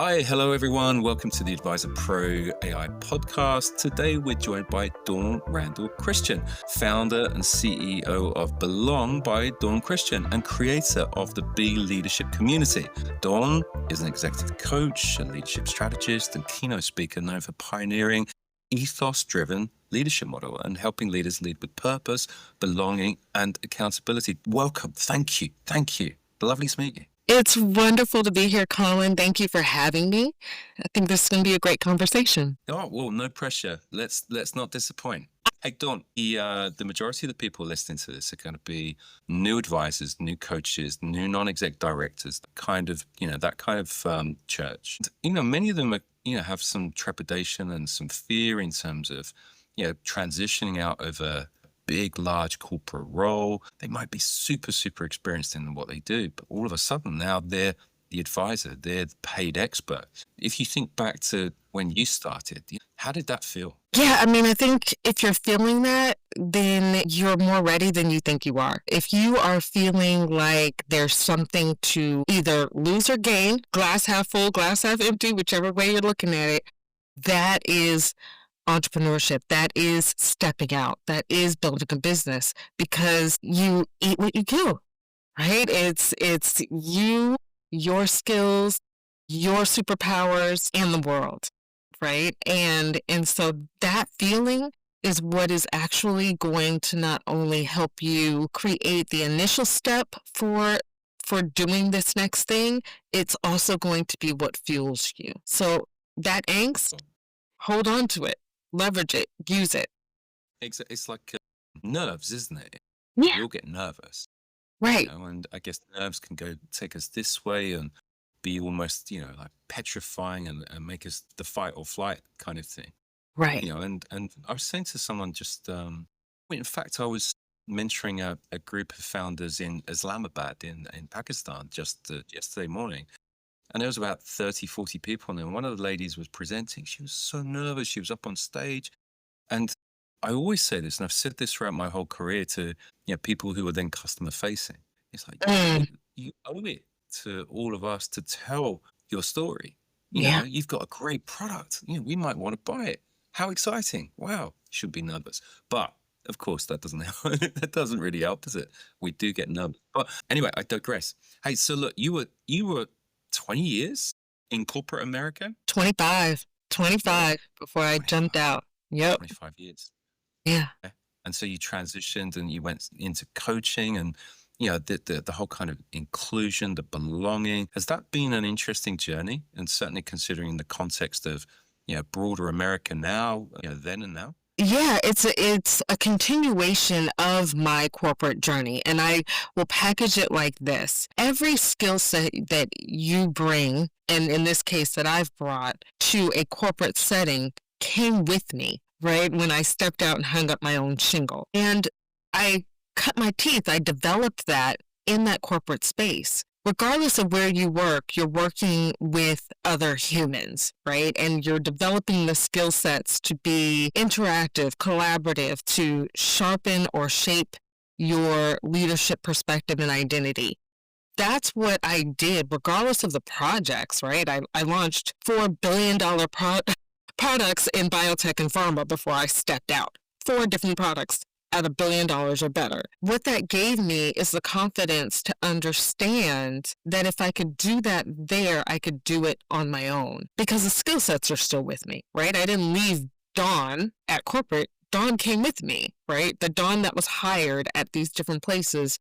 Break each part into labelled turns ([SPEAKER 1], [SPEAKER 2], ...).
[SPEAKER 1] Hi, hello everyone. Welcome to the AdvisorPro.ai podcast. Today we're joined by Dawn Randall-Christian, founder and CEO of Belong by Dawn Christian and creator of the Be Leadership community. Dawn is an executive coach, a leadership strategist, and keynote speaker known for pioneering Ethos-Driven leadership model and helping leaders lead with purpose, belonging, and accountability. Welcome. Thank you. Thank you. Lovely to meet you.
[SPEAKER 2] It's wonderful to be here, Colin. Thank you for having me. I think this is going to be a great conversation.
[SPEAKER 1] Oh, well, no pressure. Let's not disappoint. Hey, Dawn, the majority of the people listening to this are going to be new advisors, new coaches, new non-exec directors, that kind of church. Many of them are, have some trepidation and some fear in terms of, transitioning out of a big, large corporate role. They might be super, super experienced in what they do, but all of a sudden now they're the advisor, they're the paid expert. If you think back to when you started, how did that feel?
[SPEAKER 2] Yeah, I think if you're feeling that, then you're more ready than you think you are. If you are feeling like there's something to either lose or gain, glass half full, glass half empty, whichever way you're looking at it, that is entrepreneurship. That is stepping out. That is building a business, because you eat what you kill, right? It's you, your skills, your superpowers, and the world, right? And so that feeling is what is actually going to not only help you create the initial step for doing this next thing, it's also going to be what fuels you. So that angst, hold on to it. Leverage it, use it.
[SPEAKER 1] It's like nerves, isn't it?
[SPEAKER 2] Yeah.
[SPEAKER 1] We all get nervous.
[SPEAKER 2] Right.
[SPEAKER 1] And I guess nerves can take us this way and be almost, like petrifying and make us the fight or flight kind of thing.
[SPEAKER 2] Right.
[SPEAKER 1] And I was saying to someone in fact, I was mentoring a group of founders in Islamabad in Pakistan just yesterday morning. And there was about 30, 40 people in there. And one of the ladies was presenting. She was so nervous. She was up on stage. And I always say this, and I've said this throughout my whole career to people who are then customer facing. It's like, you owe it to all of us to tell your story. You've got a great product. We might want to buy it. How exciting. Wow. Should be nervous. But of course, that doesn't help. That doesn't really help, does it? We do get nervous. But anyway, I digress. Hey, so look, you were 20 years in corporate America?
[SPEAKER 2] 25 before I
[SPEAKER 1] 25.
[SPEAKER 2] jumped out. Yep.
[SPEAKER 1] 25 years.
[SPEAKER 2] Yeah.
[SPEAKER 1] Okay. And so you transitioned and you went into coaching and, the whole kind of inclusion, the belonging. Has that been an interesting journey? And certainly considering the context of, broader America now, then and now?
[SPEAKER 2] Yeah, it's a continuation of my corporate journey, and I will package it like this. Every skill set that you bring, and in this case that I've brought to a corporate setting, came with me, right? When I stepped out and hung up my own shingle. And I cut my teeth. I developed that in that corporate space. Regardless of where you work, you're working with other humans, right? And you're developing the skill sets to be interactive, collaborative, to sharpen or shape your leadership perspective and identity. That's what I did, regardless of the projects, right? I launched $4 billion products in biotech and pharma before I stepped out. 4 different products at $1 billion or better. What that gave me is the confidence to understand that if I could do that there, I could do it on my own, because the skill sets are still with me, right? I didn't leave Dawn at corporate. Dawn came with me, right? The Dawn that was hired at these different places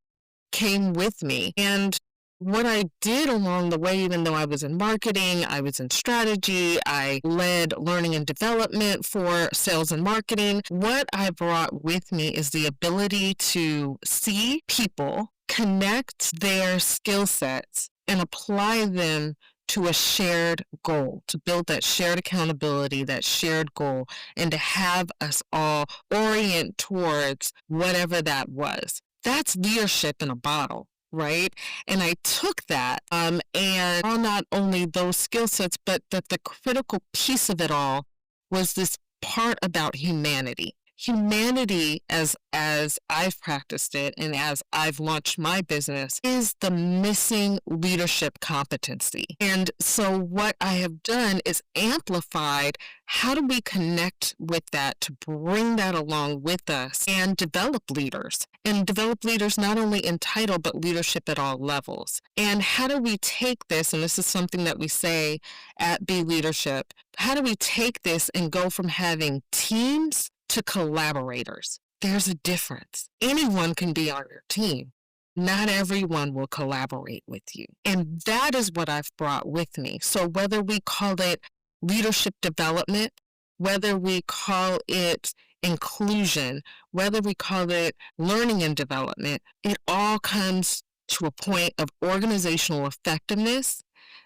[SPEAKER 2] came with me. And what I did along the way, even though I was in marketing, I was in strategy, I led learning and development for sales and marketing, what I brought with me is the ability to see people, connect their skill sets, and apply them to a shared goal, to build that shared accountability, that shared goal, and to have us all orient towards whatever that was. That's leadership in a bottle. Right? And I took that and not only those skill sets, but that the critical piece of it all was this part about humanity. humanity, as I've practiced it and as I've launched my business, is the missing leadership competency. And so what I have done is amplified how do we connect with that to bring that along with us and develop leaders not only in title but leadership at all levels. And how do we take this, and this is something that we say at Be Leadership, how do we take this and go from having teams to collaborators? There's a difference. Anyone can be on your team. Not everyone will collaborate with you. And that is what I've brought with me. So whether we call it leadership development, whether we call it inclusion, whether we call it learning and development, it all comes to a point of organizational effectiveness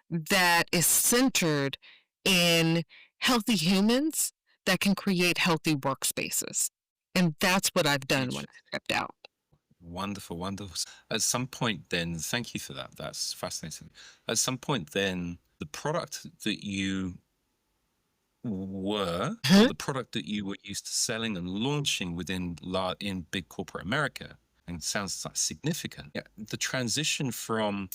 [SPEAKER 2] that is centered in healthy humans that can create healthy workspaces. And that's what I've done when I stepped out.
[SPEAKER 1] Wonderful, wonderful. At some point then, thank you for that. That's fascinating. At some point then, the product that you were, or the product that you were used to selling and launching in big corporate America, and sounds like significant. Yeah, the transition from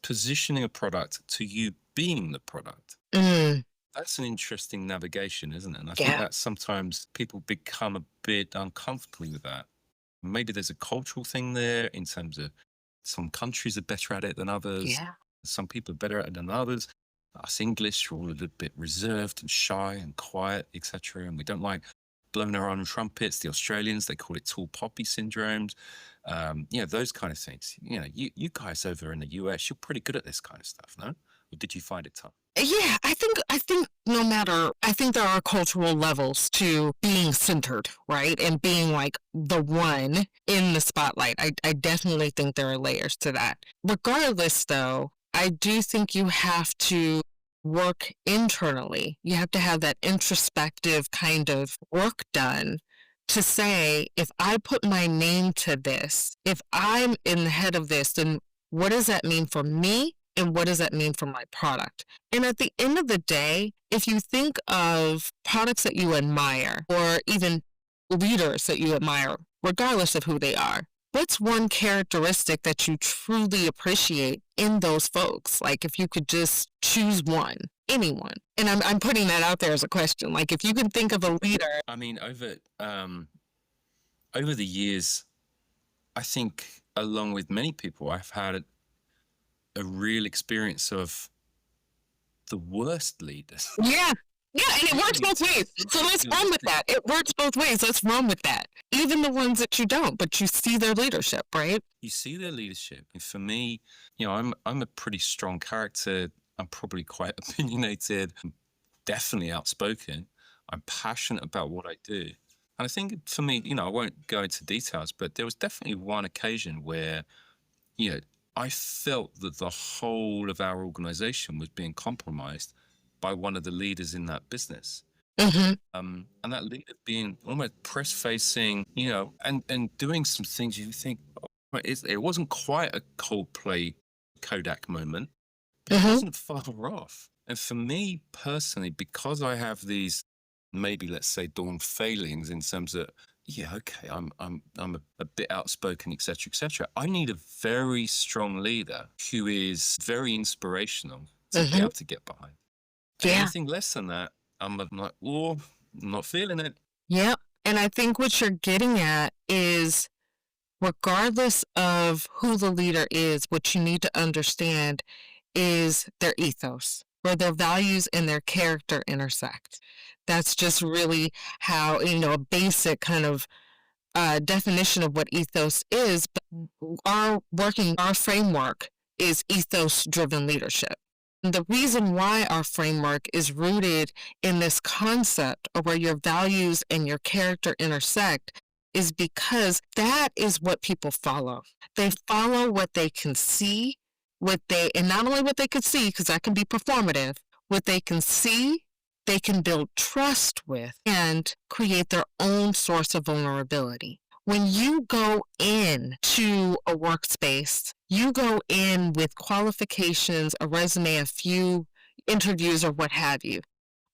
[SPEAKER 1] positioning a product to you being the product. That's an interesting navigation, isn't it? And I think that sometimes people become a bit uncomfortable with that. Maybe there's a cultural thing there in terms of some countries are better at it than others.
[SPEAKER 2] Yeah.
[SPEAKER 1] Some people are better at it than others. Us English are all a little bit reserved and shy and quiet, etc. And we don't like blowing our own trumpets. The Australians, they call it tall poppy syndromes. Those kind of things. You guys over in the US, you're pretty good at this kind of stuff, no? Or did you find it tough?
[SPEAKER 2] Yeah, I think I think there are cultural levels to being centered, right? And being like the one in the spotlight. I definitely think there are layers to that. Regardless, though, I do think you have to work internally. You have to have that introspective kind of work done to say, if I put my name to this, if I'm in the head of this, then what does that mean for me? And what does that mean for my product? And at the end of the day, if you think of products that you admire or even leaders that you admire, regardless of who they are, what's one characteristic that you truly appreciate in those folks? Like if you could just choose one, anyone. And I'm putting that out there as a question. Like if you can think of a leader.
[SPEAKER 1] I mean, over the years, I think along with many people, I've had a real experience of the worst leaders.
[SPEAKER 2] Yeah, and it works both ways. So let's run with that. It works both ways. Let's run with that. Even the ones that you don't, but you see their leadership, right?
[SPEAKER 1] You see their leadership. And for me, I'm a pretty strong character. I'm probably quite opinionated, I'm definitely outspoken. I'm passionate about what I do. And I think for me, I won't go into details, but there was definitely one occasion where, I felt that the whole of our organization was being compromised by one of the leaders in that business. And that leader being almost press-facing, and doing some things you think, it wasn't quite a Coldplay Kodak moment, but it wasn't far off. And for me personally, because I have these, maybe let's say Dawn failings in terms of, I'm a bit outspoken, etc. I need a very strong leader who is very inspirational to be able to get behind. Anything less than that, I'm like, I'm not feeling it.
[SPEAKER 2] Yeah, and I think what you're getting at is, regardless of who the leader is, what you need to understand is their ethos, where their values and their character intersect. That's just really how, a basic kind of definition of what ethos is. But our framework is ethos-driven leadership. And the reason why our framework is rooted in this concept of where your values and your character intersect is because that is what people follow. They follow what they can see, and not only what they can see, because that can be performative, what they can see, they can build trust with and create their own source of vulnerability. When you go in to a workspace, you go in with qualifications, a resume, a few interviews or what have you.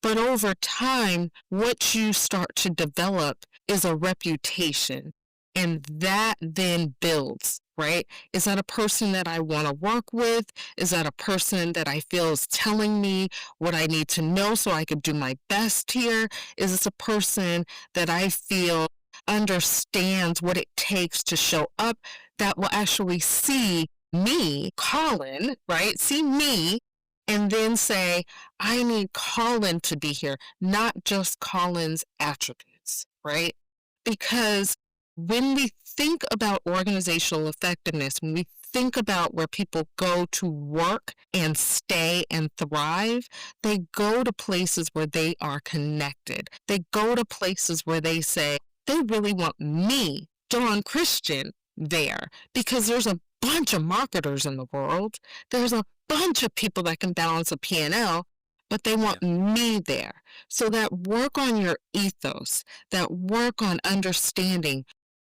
[SPEAKER 2] But over time, what you start to develop is a reputation, and that then builds, right? Is that a person that I want to work with? Is that a person that I feel is telling me what I need to know so I could do my best here? Is this a person that I feel understands what it takes to show up, that will actually see me, Colin, right? See me and then say, I need Colin to be here, not just Colin's attributes, right? Because when we think about organizational effectiveness, when we think about where people go to work and stay and thrive, they go to places where they are connected. They go to places where they say, they really want me, Dawn Christian, there, because there's a bunch of marketers in the world. There's a bunch of people that can balance a P&L, but they want me there. So that work on your ethos, that work on understanding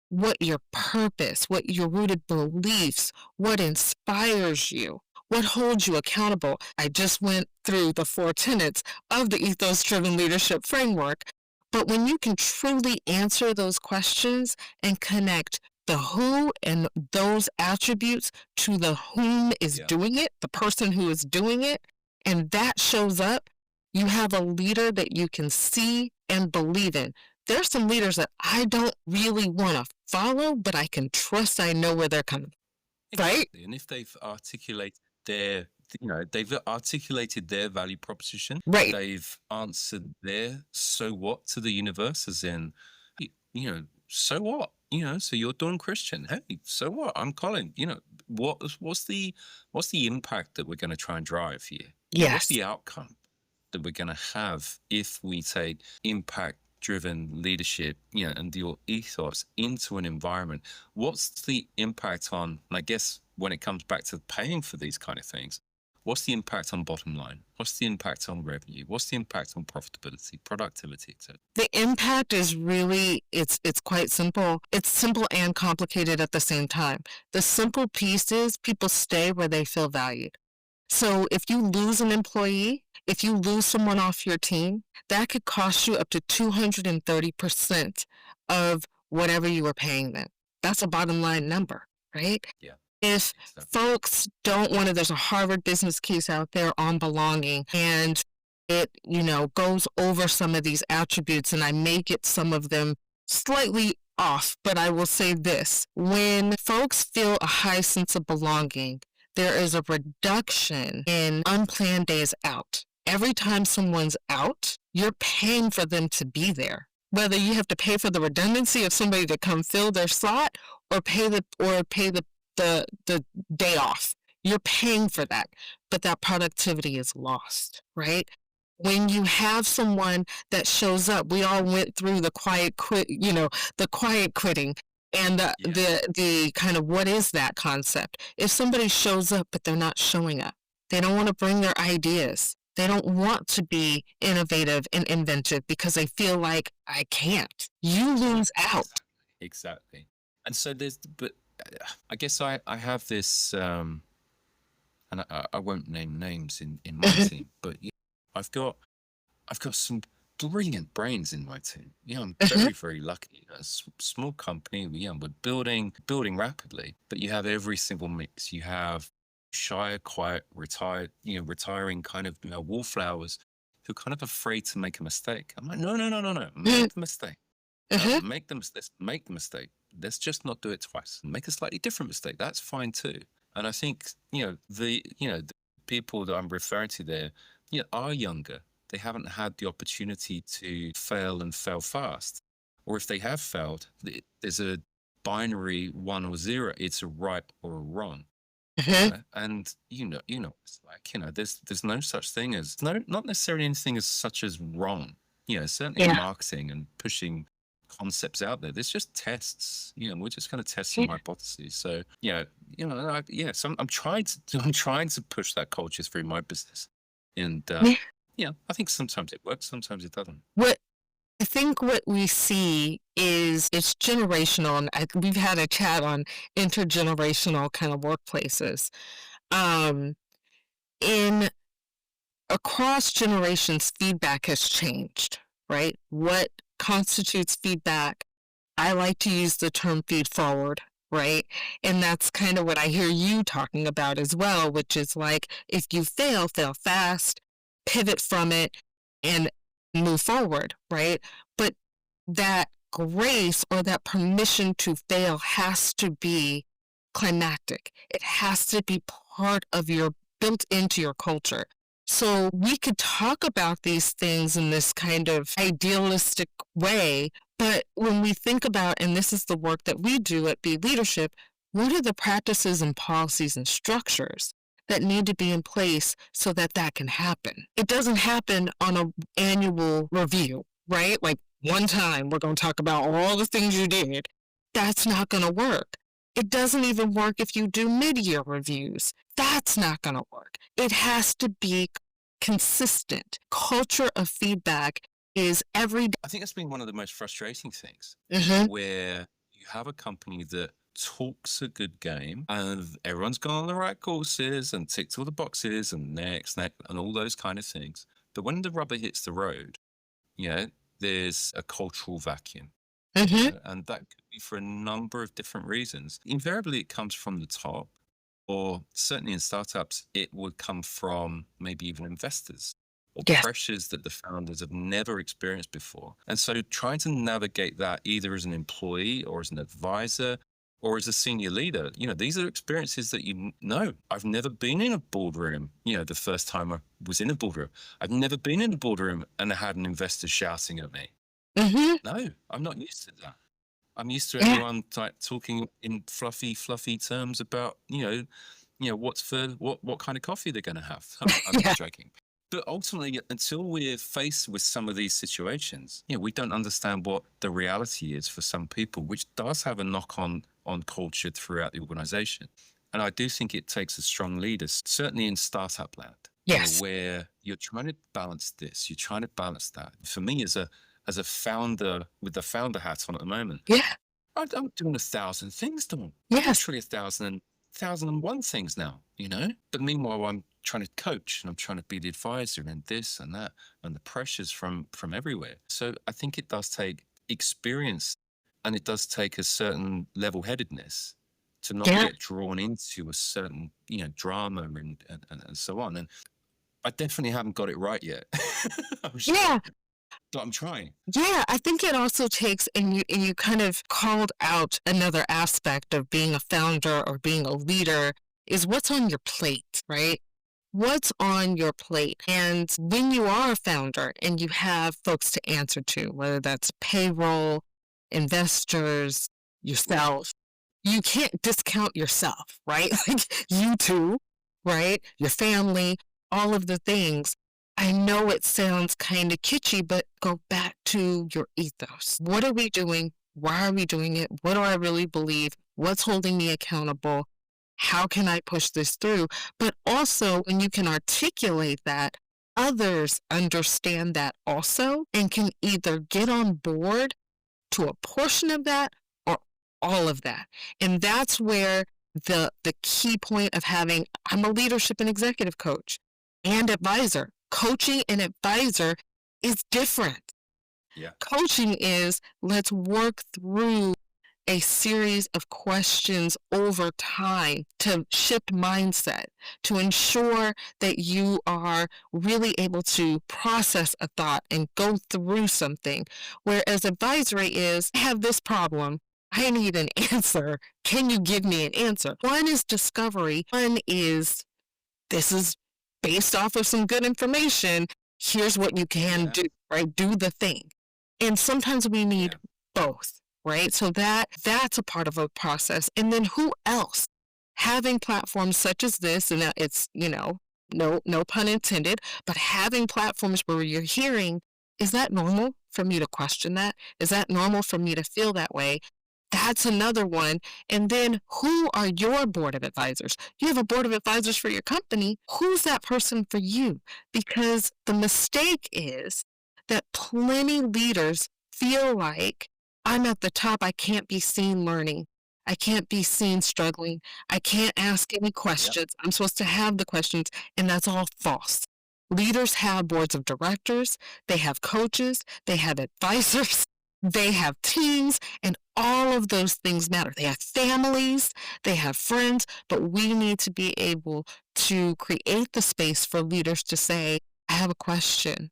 [SPEAKER 2] what your purpose, what your rooted beliefs, what inspires you, what holds you accountable. I just went through the 4 tenets of the Ethos-Driven Leadership Framework. But when you can truly answer those questions and connect the who and those attributes to the whom is doing it, the person who is doing it, and that shows up, you have a leader that you can see and believe in. There's some leaders that I don't really want to follow, but I can trust I know where they're coming. Right?
[SPEAKER 1] Exactly. And if they've articulated their value proposition,
[SPEAKER 2] Right.
[SPEAKER 1] they've answered their so what to the universe, as in, so what? So you're Dawn Christian. Hey, so what? I'm Colin. What's the impact that we're going to try and drive here? What's the outcome that we're going to have if we take impact-driven leadership, and your ethos into an environment? What's the impact on, and I guess when it comes back to paying for these kind of things, what's the impact on bottom line? What's the impact on revenue? What's the impact on profitability, productivity, etc.?
[SPEAKER 2] The impact is really, it's quite simple. It's simple and complicated at the same time. The simple piece is people stay where they feel valued. So if you lose an employee, if you lose someone off your team, that could cost you up to 230% of whatever you were paying them. That's a bottom line number, right?
[SPEAKER 1] Yeah.
[SPEAKER 2] If folks don't want to, there's a Harvard business case out there on belonging, and it, goes over some of these attributes, and I may get some of them slightly off, but I will say this. When folks feel a high sense of belonging, there is a reduction in unplanned days out. Every time someone's out, you're paying for them to be there. Whether you have to pay for the redundancy of somebody to come fill their slot, or pay the day off, you're paying for that. But that productivity is lost, right? When you have someone that shows up, we all went through the quiet quitting. And the kind of, what is that concept? If somebody shows up, but they're not showing up, they don't want to bring their ideas. They don't want to be innovative and inventive because they feel like, I can't. You lose out.
[SPEAKER 1] Exactly. And so but I guess I have this, and I won't name names in my team, but I've got some brilliant brains in my team. I'm very, very lucky. A small company, we're building rapidly, but you have every single mix. You have shy, quiet, retiring kind of wallflowers who are kind of afraid to make a mistake. I'm like, no, make the mistake. Let's make the mistake. Let's just not do it twice. Make a slightly different mistake. That's fine too. And I think the people that I'm referring to there, are younger. They haven't had the opportunity to fail and fail fast. Or if they have failed, there's a binary 1 or 0. It's a right or a wrong. And it's like, there's no such thing as, not necessarily anything as such as wrong. Certainly in marketing and pushing concepts out there, there's just tests. We're just going to test some hypotheses. So so I'm trying to push that culture through my business. And I think sometimes it works, sometimes it doesn't.
[SPEAKER 2] I think what we see is it's generational, and we've had a chat on intergenerational kind of workplaces. In across generations, feedback has changed, right? What constitutes feedback I like to use the term feed forward, right? And that's kind of what I hear you talking about as well, which is like, if you fail, fail fast, pivot from it, and move forward, right? But that grace or that permission to fail has to be climactic. It has to be part of your built into your culture. So we could talk about these things in this kind of idealistic way, but when we think about, and this is the work that we do at Be Leadership, what are the practices and policies and structures that need to be in place so that that can happen? It doesn't happen on an annual review, right? Like one time we're going to talk about all the things you did. That's not going to work. It doesn't even work if you do mid-year reviews. That's not going to work. It has to be consistent. Culture of feedback is every day.
[SPEAKER 1] I think that's been one of the most frustrating things,
[SPEAKER 2] Mm-hmm.
[SPEAKER 1] where you have a company that talks a good game and everyone's gone on the right courses and ticked all the boxes and next, and all those kind of things. But when the rubber hits the road, there's a cultural vacuum.
[SPEAKER 2] Mm-hmm.
[SPEAKER 1] And that could be for a number of different reasons. Invariably, it comes from the top, or certainly in startups, it would come from maybe even investors or
[SPEAKER 2] Yes.
[SPEAKER 1] pressures that the founders have never experienced before. And so trying to navigate that either as an employee or as an advisor or as a senior leader, these are experiences that I've never been in a boardroom, the first time I was in a boardroom. I've never been in a boardroom and I had an investor shouting at me.
[SPEAKER 2] Mm-hmm.
[SPEAKER 1] No, I'm not used to that. I'm used to
[SPEAKER 2] Yeah.
[SPEAKER 1] everyone talking in fluffy terms about, what kind of coffee they're going to have. I'm
[SPEAKER 2] Yeah.
[SPEAKER 1] just joking. But ultimately, until we're faced with some of these situations, we don't understand what the reality is for some people, which does have a knock-on culture throughout the organization. And I do think it takes a strong leader, certainly in startup land,
[SPEAKER 2] Yes.
[SPEAKER 1] where you're trying to balance this, you're trying to balance that. For me, as a founder with the founder hat on at the moment,
[SPEAKER 2] Yeah.
[SPEAKER 1] I'm doing 1,000 things, Dawn.
[SPEAKER 2] Yes.
[SPEAKER 1] Literally 1,001 things now, But meanwhile, I'm trying to coach and I'm trying to be the advisor and this and that and the pressures from everywhere. So I think it does take experience and it does take a certain level-headedness to not
[SPEAKER 2] Yeah.
[SPEAKER 1] get drawn into a certain, drama and so on. And I definitely haven't got it right yet. I'm sure.
[SPEAKER 2] Yeah.
[SPEAKER 1] But I'm trying.
[SPEAKER 2] Yeah, I think it also takes, and you kind of called out another aspect of being a founder or being a leader, is what's on your plate, right? What's on your plate? And when you are a founder and you have folks to answer to, whether that's payroll, investors, yourself, you can't discount yourself, right? Like you too, right? Your family, all of the things. I know it sounds kind of kitschy, but go back to your ethos. What are we doing? Why are we doing it? What do I really believe? What's holding me accountable? How can I push this through? But also, when you can articulate that, others understand that also and can either get on board to a portion of that or all of that. And that's where the key point of having, I'm a leadership and executive coach and advisor. Coaching and advisor is different.
[SPEAKER 1] Yeah.
[SPEAKER 2] Coaching is, let's work through a series of questions over time to shift mindset, to ensure that you are really able to process a thought and go through something. Whereas advisory is, I have this problem. I need an answer. Can you give me an answer? One is discovery. One is, this is based off of some good information. Here's what you can do, right? Do the thing. And sometimes we need both, right? So that's a part of a process. And then who else? Having platforms such as this, and it's, no pun intended, but having platforms where you're hearing, is that normal for me to question that? Is that normal for me to feel that way? That's another one. And then who are your board of advisors? You have a board of advisors for your company. Who's that person for you? Because the mistake is that plenty leaders feel like, I'm at the top, I can't be seen learning. I can't be seen struggling. I can't ask any questions. I'm supposed to have the questions, and that's all false. Leaders have boards of directors, they have coaches, they have advisors. They have teams, and all of those things matter. They have families, they have friends, but we need to be able to create the space for leaders to say, I have a question.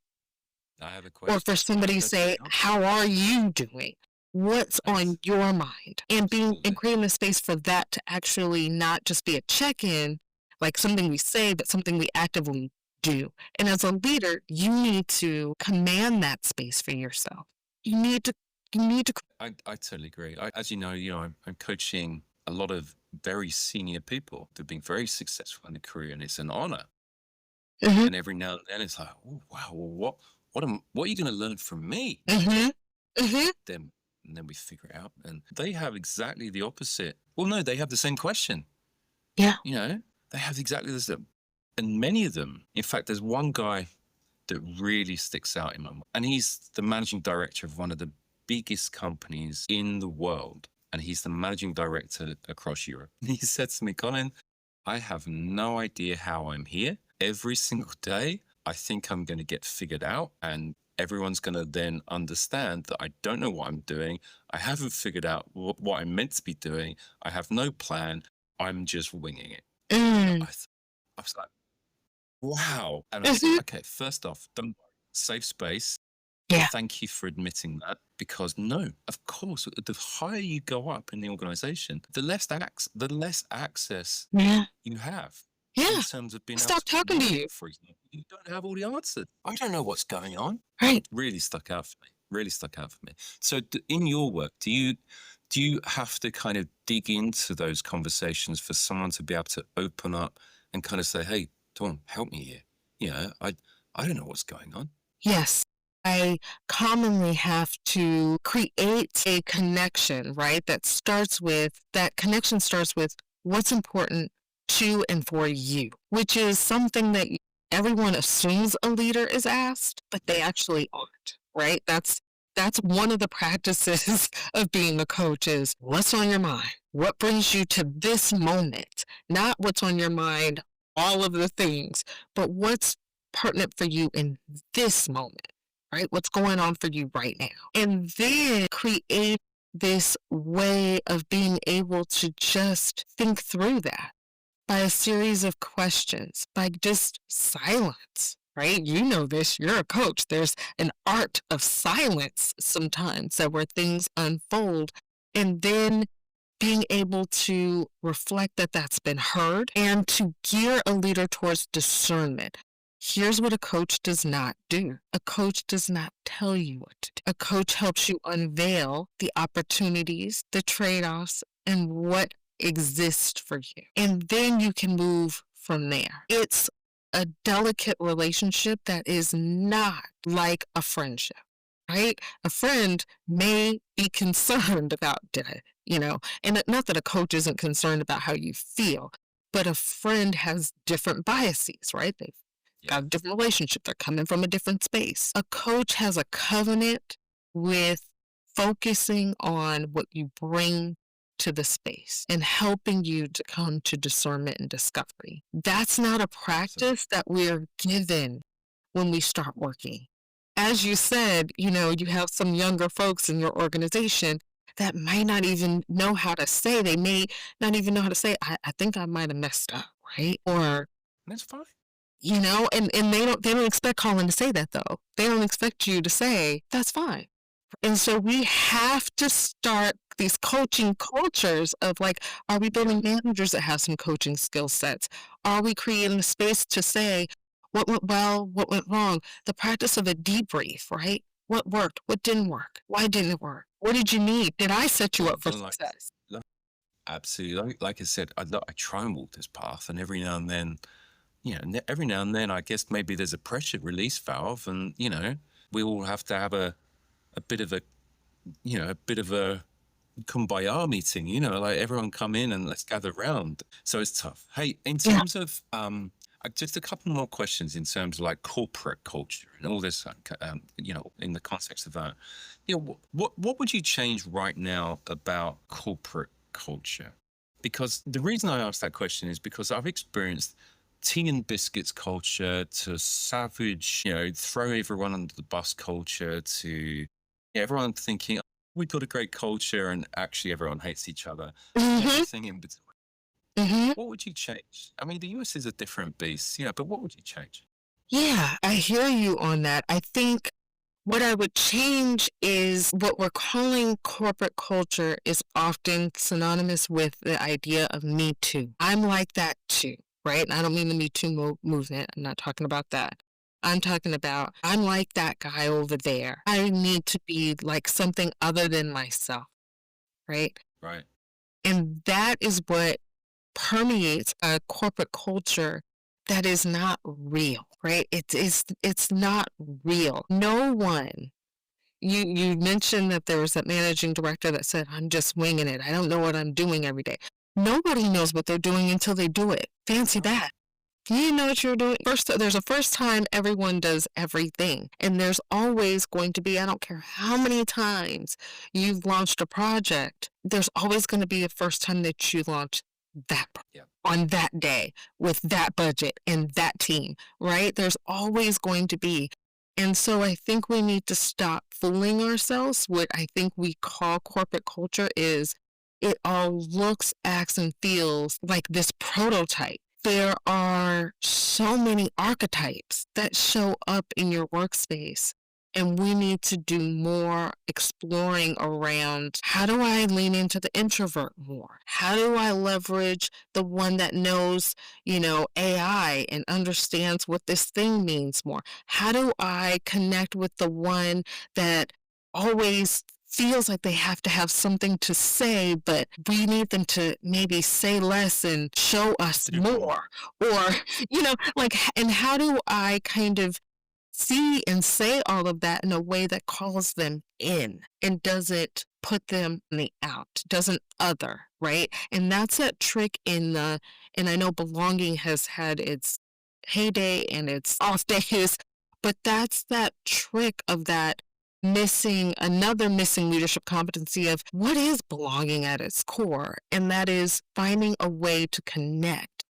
[SPEAKER 1] I have a
[SPEAKER 2] Or for
[SPEAKER 1] question.
[SPEAKER 2] somebody to
[SPEAKER 1] That's a
[SPEAKER 2] say,
[SPEAKER 1] great answer.
[SPEAKER 2] how are you doing? What's on
[SPEAKER 1] Yes,
[SPEAKER 2] your mind? And
[SPEAKER 1] absolutely.
[SPEAKER 2] creating a space for that to actually not just be a check-in, like something we say, but something we actively do. And as a leader, you need to command that space for yourself. You need to you need to
[SPEAKER 1] I totally agree. As I'm coaching a lot of very senior people. They've been very successful in their career, and it's an honor.
[SPEAKER 2] Mhm,
[SPEAKER 1] And every now and then, it's like, oh wow, well, what are you going to learn from me?
[SPEAKER 2] mhm, mhm.
[SPEAKER 1] Then and then we figure it out, and they have exactly the opposite. Well, no, they have the same question.
[SPEAKER 2] Yeah.
[SPEAKER 1] You know, they have exactly the same, and many of them. In fact, there's one guy that really sticks out in my mind. And he's the managing director of one of the biggest companies in the world. And he's the managing director across Europe. He said to me, Colin, I have no idea how I'm here. Every single day, I think I'm going to get figured out, and everyone's going to then understand that I don't know what I'm doing. I haven't figured out what I'm meant to be doing. I have no plan. I'm just winging it. And
[SPEAKER 2] Mm.
[SPEAKER 1] I was like, wow. And I said,
[SPEAKER 2] Mhm.
[SPEAKER 1] okay, first off, don't worry. Safe space.
[SPEAKER 2] Yeah.
[SPEAKER 1] Thank you for admitting that, because no, of course, the higher you go up in the organization, the less access
[SPEAKER 2] Yeah.
[SPEAKER 1] you have in
[SPEAKER 2] Yeah.
[SPEAKER 1] terms of being able
[SPEAKER 2] Stop
[SPEAKER 1] to
[SPEAKER 2] talking to
[SPEAKER 1] promote,
[SPEAKER 2] you.
[SPEAKER 1] for example. You don't have all the answers. I don't know what's going on.
[SPEAKER 2] Right.
[SPEAKER 1] Really stuck out for me. Really stuck out for me. So in your work, do you have to kind of dig into those conversations for someone to be able to open up and kind of say, hey, Dawn, help me here. I don't know what's going on.
[SPEAKER 2] Yes. I commonly have to create a connection, right? That connection starts with what's important to and for you, which is something that everyone assumes a leader is asked, but they actually aren't, right? That's one of the practices of being a coach is what's on your mind? What brings you to this moment? Not what's on your mind, all of the things, but what's pertinent for you in this moment, right? What's going on for you right now? And then create this way of being able to just think through that by a series of questions, by just silence, right? You know this, you're a coach. There's an art of silence sometimes that where things unfold. And then being able to reflect that that's been heard and to gear a leader towards discernment. Here's what a coach does not do. A coach does not tell you what to do. A coach helps you unveil the opportunities, the trade-offs, and what exists for you. And then you can move from there. It's a delicate relationship that is not like a friendship, right? A friend may be concerned about, and not that a coach isn't concerned about how you feel, but a friend has different biases, right? They've
[SPEAKER 1] Yeah.
[SPEAKER 2] got a different relationship. They're coming from a different space. A coach has a covenant with focusing on what you bring to the space and helping you to come to discernment and discovery. That's not a
[SPEAKER 1] Absolutely.
[SPEAKER 2] practice that we're given when we start working. As you said, you have some younger folks in your organization that might not even know how to say, they may not even know how to say, I think I might have messed up, right? Or,
[SPEAKER 1] And that's fine.
[SPEAKER 2] and they don't expect Colin to say that though. They don't expect you to say, that's fine. And so we have to start these coaching cultures of like, are we
[SPEAKER 1] Yeah.
[SPEAKER 2] building managers that have some coaching skill sets? Are we creating a space to say what went well, what went wrong? The practice of a debrief, right? What worked? What didn't work? Why didn't it work? What did you need? Did I set you
[SPEAKER 1] Well,
[SPEAKER 2] up for
[SPEAKER 1] well, like,
[SPEAKER 2] success?
[SPEAKER 1] like absolutely. Like I said, I try and walk this path, and every now and then, every now and then, I guess maybe there's a pressure release valve, and we all have to have a bit of a kumbaya meeting, like everyone come in and let's gather round. So it's tough. Hey, in
[SPEAKER 2] Yeah.
[SPEAKER 1] terms of just a couple more questions in terms of like corporate culture and all this, in the context of that, what would you change right now about corporate culture? Because the reason I asked that question is because I've experienced tea and biscuits culture to savage, throw everyone under the bus culture to everyone thinking, "Oh, we've got a great culture," and actually everyone hates each other, and
[SPEAKER 2] Mhm,
[SPEAKER 1] everything in between.
[SPEAKER 2] mhm.
[SPEAKER 1] What would you change? I mean, the US is a different beast, but what would you change?
[SPEAKER 2] Yeah, I hear you on that. I think what I would change is what we're calling corporate culture is often synonymous with the idea of Me Too. I'm like that too, right? And I don't mean the Me Too movement. I'm not talking about that. I'm talking about I'm like that guy over there. I need to be like something other than myself, right?
[SPEAKER 1] Right.
[SPEAKER 2] And that is what permeates a corporate culture that is not real, right? It's not real. No one. You mentioned that there was that managing director that said, "I'm just winging it. I don't know what I'm doing every day." Nobody knows what they're doing until they do it. Fancy
[SPEAKER 1] No.
[SPEAKER 2] that. You didn't know what you were doing. First, there's a first time everyone does everything. And there's always going to be, I don't care how many times you've launched a project, there's always going to be a first time that you launch
[SPEAKER 1] Yeah.
[SPEAKER 2] on that day with that budget and that team, right? There's always going to be. And so I think we need to stop fooling ourselves. What I think we call corporate culture is it all looks, acts, and feels like this prototype. There are so many archetypes that show up in your workspace. And we need to do more exploring around how do I lean into the introvert more? How do I leverage the one that knows, AI and understands what this thing means more? How do I connect with the one that always feels like they have to have something to say, but we need them to maybe say less and show us
[SPEAKER 1] Do more.
[SPEAKER 2] more? Or, and how do I kind of see and say all of that in a way that calls them in and doesn't put them in the out, doesn't other, right? And that's that trick and I know belonging has had its heyday and its off days, but that's that trick of that another missing leadership competency of what is belonging at its core. And that is finding a way to connect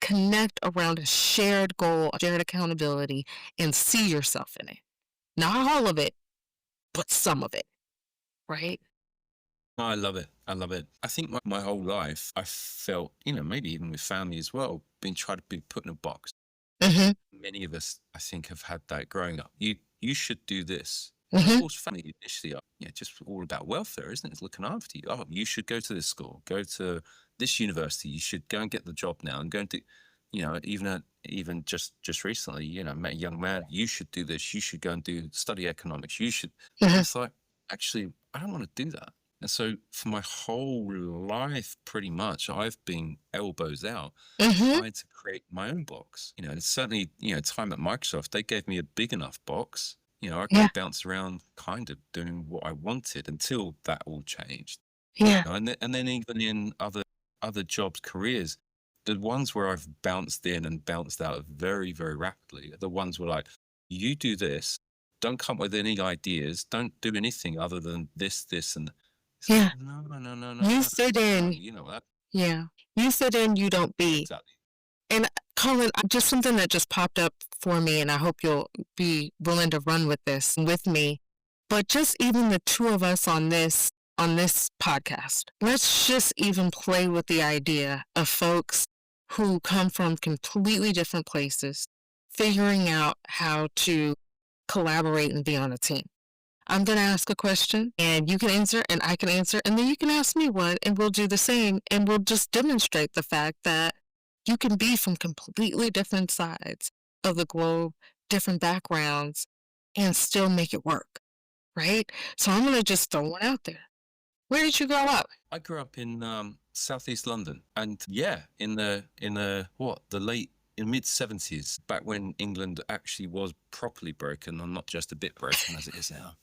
[SPEAKER 2] around a shared goal, shared accountability, and see yourself in it. Not all of it, but some of it, right?
[SPEAKER 1] No, I love it. I love it. I think my whole life, I felt, maybe even with family as well, being tried to be put in a box.
[SPEAKER 2] Mhm,
[SPEAKER 1] Many of us, I think, have had that growing up. You should do this. And of
[SPEAKER 2] mhm,
[SPEAKER 1] course, family initially are just all about welfare, isn't it? It's looking after you. Oh, you should go to this school, go to this university. You should go and get the job now, and go and do. Even just recently, met a young man. You should do this. You should go and study economics. You should. And
[SPEAKER 2] mhm,
[SPEAKER 1] it's like, actually, I don't want to do that. And so for my whole life, pretty much, I've been elbows out
[SPEAKER 2] mhm.
[SPEAKER 1] trying to create my own box. And certainly, time at Microsoft, they gave me a big enough box. I
[SPEAKER 2] Yeah,
[SPEAKER 1] could bounce around kind of doing what I wanted until that all changed.
[SPEAKER 2] yeah,
[SPEAKER 1] And then even in other jobs, careers, the ones where I've bounced in and bounced out very, very rapidly are the ones where like, you do this, don't come with any ideas, don't do anything other than this, and it's like,
[SPEAKER 2] yeah.
[SPEAKER 1] no, no, no, no, no,
[SPEAKER 2] You
[SPEAKER 1] no,
[SPEAKER 2] sit
[SPEAKER 1] no,
[SPEAKER 2] in,
[SPEAKER 1] that
[SPEAKER 2] yeah. You sit in, you don't be.
[SPEAKER 1] exactly.
[SPEAKER 2] And Colin, just something that just popped up for me, and I hope you'll be willing to run with this with me. But just even the two of us on this podcast, let's just even play with the idea of folks who come from completely different places, figuring out how to collaborate and be on a team. I'm going to ask a question and you can answer and I can answer and then you can ask me one and we'll do the same and we'll just demonstrate the fact that you can be from completely different sides of the globe, different backgrounds, and still make it work, right? So I'm going to just throw one out there. Where did you grow up?
[SPEAKER 1] I grew up in southeast London, and yeah, in the late in mid 70s, back when England actually was properly broken and not just a bit broken as it is now.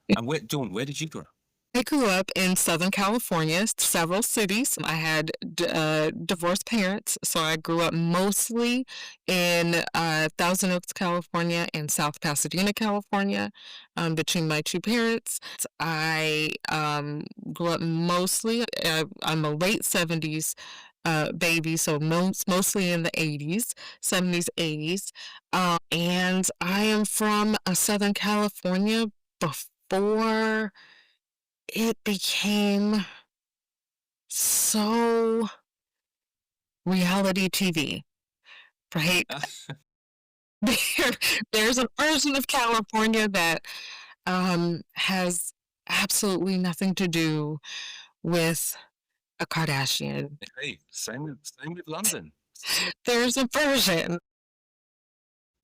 [SPEAKER 1] And Dawn, where did you grow up?
[SPEAKER 2] I grew up in Southern California, several cities. I had divorced parents, so I grew up mostly in Thousand Oaks, California, and South Pasadena, California, between my two parents. I grew up mostly, I'm a late 70s baby, so mostly in the 80s, 70s, 80s. And I am from Southern California before it became so reality TV, right? There, there's a version of California that has absolutely nothing to do with a Kardashian.
[SPEAKER 1] Hey, same with London. Same with
[SPEAKER 2] There's a version.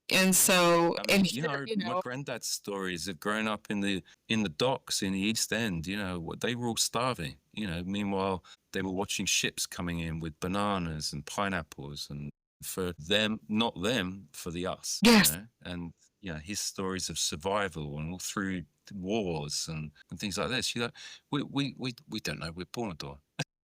[SPEAKER 2] And so,
[SPEAKER 1] I
[SPEAKER 2] and
[SPEAKER 1] mean,
[SPEAKER 2] here,
[SPEAKER 1] my granddad's stories of growing up in the docks in the East End. They were all starving. Meanwhile they were watching ships coming in with bananas and pineapples, and for them, not them, for the us.
[SPEAKER 2] yes,
[SPEAKER 1] And his stories of survival and all through wars and things like this. We don't know. We're born a door.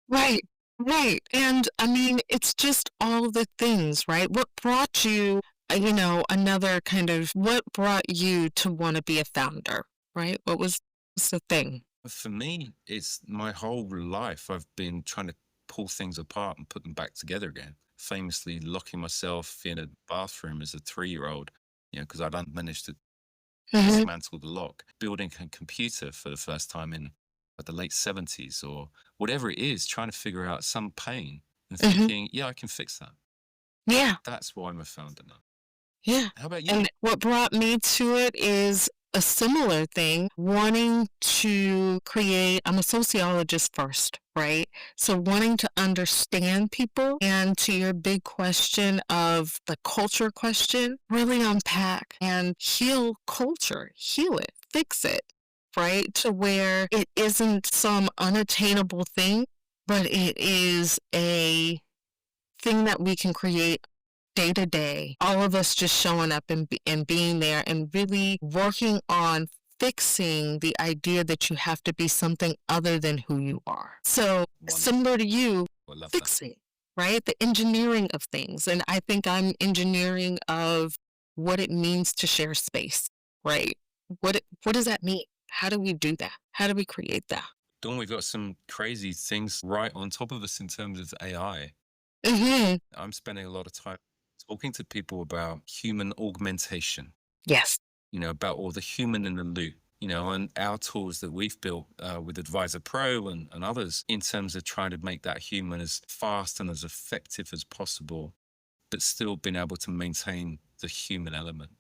[SPEAKER 2] right, right. And I mean, it's just all the things, right? What brought you, another kind of, what brought you to want to be a founder, right? What's the thing?
[SPEAKER 1] For me, it's my whole life. I've been trying to pull things apart and put them back together again. Famously locking myself in a bathroom as a 3-year-old, because I'd managed to
[SPEAKER 2] Hmm.
[SPEAKER 1] dismantle the lock. Building a computer for the first time in the late 70s or whatever it is, trying to figure out some pain and
[SPEAKER 2] Hmm.
[SPEAKER 1] thinking, yeah, I can fix that.
[SPEAKER 2] Yeah.
[SPEAKER 1] That's why I'm a founder now.
[SPEAKER 2] Yeah.
[SPEAKER 1] How about you?
[SPEAKER 2] And what brought me to it is a similar thing, wanting to create, I'm a sociologist first, right? So wanting to understand people, and to your big question of the culture question, really unpack and heal culture, heal it, fix it, right? To where it isn't some unattainable thing, but it is a thing that we can create day to day, all of us just showing up and being there and really working on fixing the idea that you have to be something other than who you are. So,
[SPEAKER 1] Wonderful.
[SPEAKER 2] similar to you,
[SPEAKER 1] I love that.
[SPEAKER 2] fixing, right? The engineering of things. And I think I'm engineering of what it means to share space, right? What does that mean? How do we do that? How do we create that?
[SPEAKER 1] Dawn, we've got some crazy things right on top of us in terms of AI.
[SPEAKER 2] Hmm.
[SPEAKER 1] I'm spending a lot of time talking to people about human augmentation,
[SPEAKER 2] Yes.
[SPEAKER 1] about all the human in the loop, and our tools that we've built with Advisor Pro and others in terms of trying to make that human as fast and as effective as possible, but still being able to maintain the human element.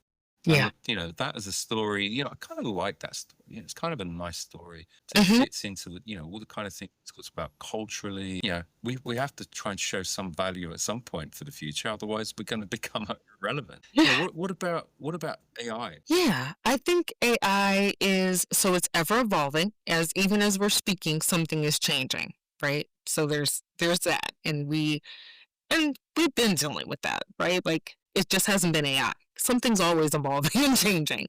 [SPEAKER 2] Yeah.
[SPEAKER 1] And, that as a story, I kind of like that story. It's kind of a nice story to
[SPEAKER 2] Hmm.
[SPEAKER 1] fits into the, all the kind of things it's about culturally. We have to try and show some value at some point for the future. Otherwise, we're going to become irrelevant.
[SPEAKER 2] Yeah.
[SPEAKER 1] What about AI?
[SPEAKER 2] Yeah, I think AI is so it's ever evolving as even as we're speaking, something is changing, right? So there's that. And we've been dealing with that, right? Like it just hasn't been AI. Something's always evolving and changing.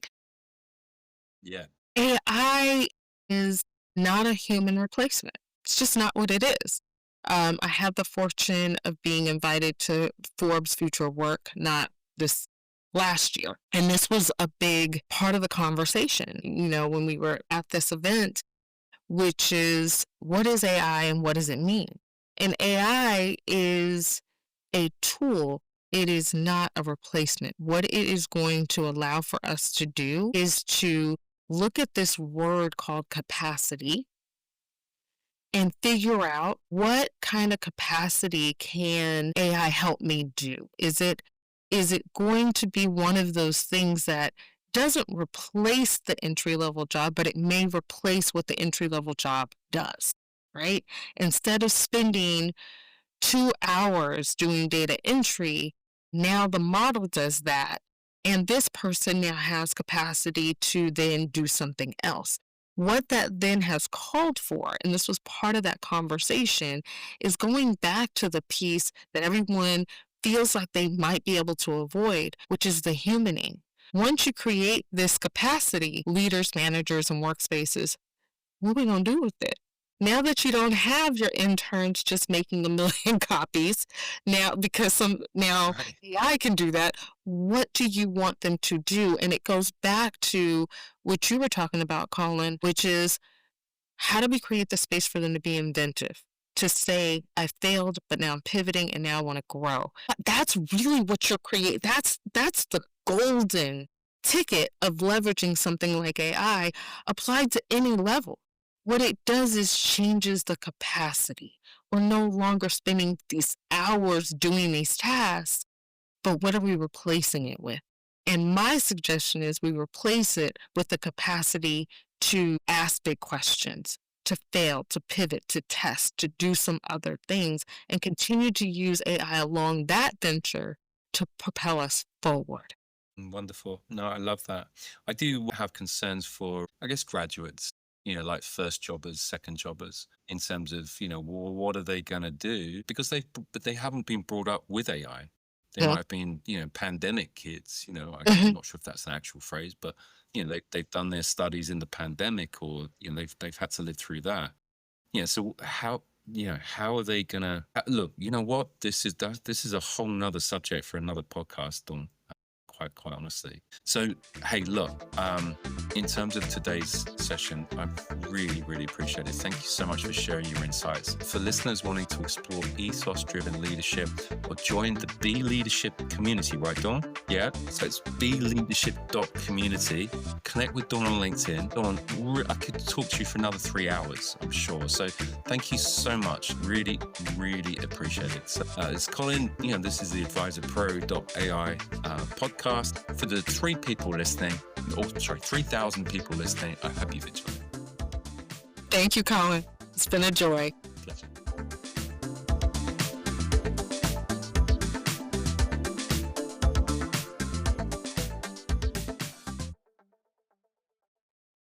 [SPEAKER 1] Yeah.
[SPEAKER 2] AI is not a human replacement. It's just not what it is. I had the fortune of being invited to Forbes Future Work, not this last year. And this was a big part of the conversation, when we were at this event, which is what is AI and what does it mean? And AI is a tool. It is not a replacement. What it is going to allow for us to do is to look at this word called capacity and figure out what kind of capacity can AI help me do? Is it going to be one of those things that doesn't replace the entry level job, but it may replace what the entry level job does, right? Instead of spending 2 hours doing data entry, now the model does that. And this person now has capacity to then do something else. What that then has called for, and this was part of that conversation, is going back to the piece that everyone feels like they might be able to avoid, which is the humaning. Once you create this capacity, leaders, managers, and workspaces, what are we going to do with it? Now that you don't have your interns just making a million copies, now because now
[SPEAKER 1] Right.
[SPEAKER 2] AI can do that, what do you want them to do? And it goes back to what you were talking about, Colin, which is how do we create the space for them to be inventive? To say, I failed, but now I'm pivoting and now I want to grow. That's really what you're creating. That's the golden ticket of leveraging something like AI applied to any level. what it does is changes the capacity. We're no longer spending these hours doing these tasks, but what are we replacing it with? And my suggestion is we replace it with the capacity to ask big questions, to fail, to pivot, to test, to do some other things, and continue to use AI along that venture to propel us forward.
[SPEAKER 1] Wonderful. No, I love that. I do have concerns for, I guess, graduates, like first jobbers, second jobbers, in terms of, what are they going to do? Because but they haven't been brought up with AI. They
[SPEAKER 2] Yeah.
[SPEAKER 1] might have been, pandemic kids, I'm
[SPEAKER 2] Mhm.
[SPEAKER 1] not sure if that's an actual phrase, but, they've done their studies in the pandemic, or, they've had to live through that. So how are they gonna look? You know what? This is a whole nother subject for another podcast, Dawn. Quite honestly. So, hey, look, in terms of today's session, I really, really appreciate it. Thank you so much for sharing your insights. For listeners wanting to explore ethos-driven leadership or join the Be Leadership community, right, Dawn? Yeah. So it's beleadership.community. Connect with Dawn on LinkedIn. Dawn, I could talk to you for another 3 hours, I'm sure. So thank you so much. Really, really appreciate it. So, it's Colin. This is the AdvisorPro.ai podcast. For the 3,000 people listening, I hope you've enjoyed it.
[SPEAKER 2] Thank you, Colin. It's been a joy.
[SPEAKER 1] Pleasure.